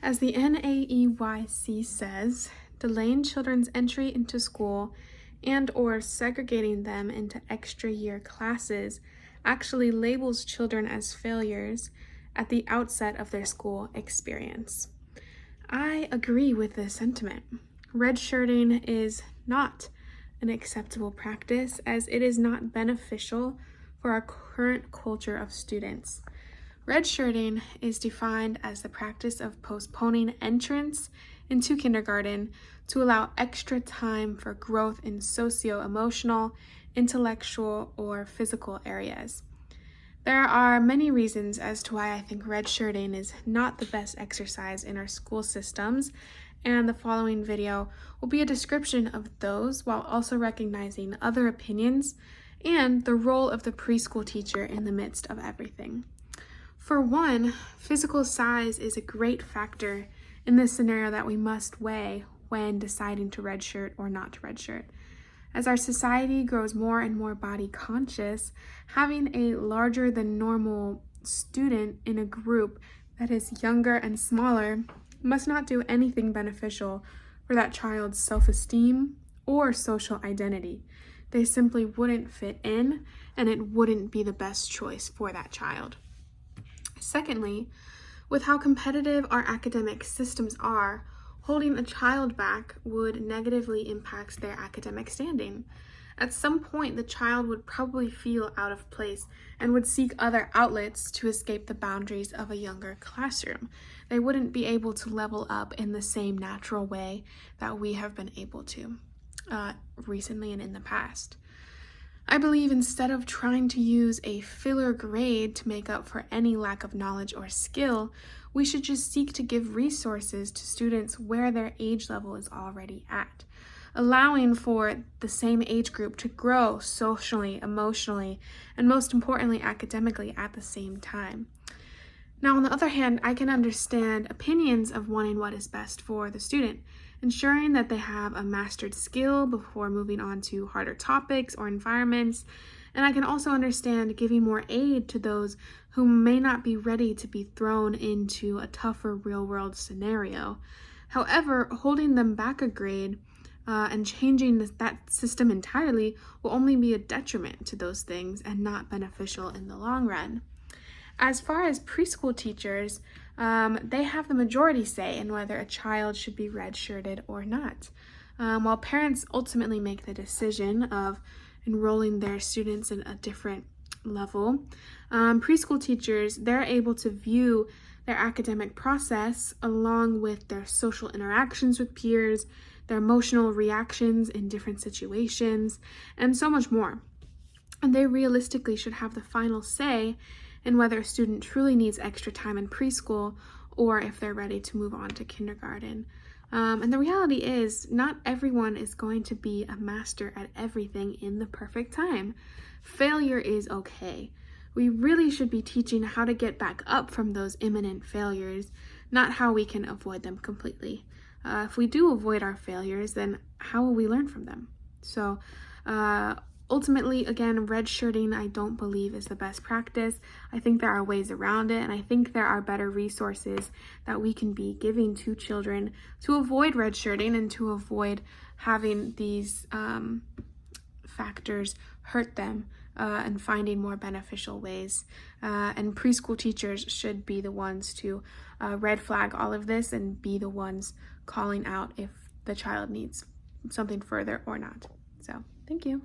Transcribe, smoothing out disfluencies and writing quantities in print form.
As the NAEYC says, delaying children's entry into school and/or segregating them into extra year classes actually labels children as failures at the outset of their school experience. I agree with this sentiment. Redshirting is not an acceptable practice as it is not beneficial for our current culture of students. Redshirting is defined as the practice of postponing entrance into kindergarten to allow extra time for growth in socio-emotional, intellectual, or physical areas. There are many reasons as to why I think redshirting is not the best exercise in our school systems, and the following video will be a description of those while also recognizing other opinions and the role of the preschool teacher in the midst of everything. For one, physical size is a great factor in this scenario that we must weigh when deciding to redshirt or not to redshirt. As our society grows more and more body conscious, having a larger than normal student in a group that is younger and smaller must not do anything beneficial for that child's self-esteem or social identity. They simply wouldn't fit in, and it wouldn't be the best choice for that child. Secondly, with how competitive our academic systems are, holding a child back would negatively impact their academic standing. At some point, the child would probably feel out of place and would seek other outlets to escape the boundaries of a younger classroom. They wouldn't be able to level up in the same natural way that we have been able to recently and in the past. I believe instead of trying to use a filler grade to make up for any lack of knowledge or skill, we should just seek to give resources to students where their age level is already at, allowing for the same age group to grow socially, emotionally, and most importantly, academically at the same time. Now, on the other hand, I can understand opinions of wanting what is best for the student, ensuring that they have a mastered skill before moving on to harder topics or environments, and I can also understand giving more aid to those who may not be ready to be thrown into a tougher real-world scenario. However, holding them back a grade and changing that system entirely will only be a detriment to those things and not beneficial in the long run. As far as preschool teachers, they have the majority say in whether a child should be redshirted or not. While parents ultimately make the decision of enrolling their students in a different level, preschool teachers, they're able to view their academic process along with their social interactions with peers, their emotional reactions in different situations, and so much more. And they realistically should have the final say in whether a student truly needs extra time in preschool or if they're ready to move on to kindergarten. And the reality is, not everyone is going to be a master at everything in the perfect time. Failure is okay. We really should be teaching how to get back up from those imminent failures, not how we can avoid them completely. If we do avoid our failures, then how will we learn from them? So, ultimately, again, redshirting I don't believe is the best practice. I think there are ways around it, and I think there are better resources that we can be giving to children to avoid redshirting and to avoid having these factors hurt them and finding more beneficial ways. And preschool teachers should be the ones to red flag all of this and be the ones calling out if the child needs something further or not. So, thank you.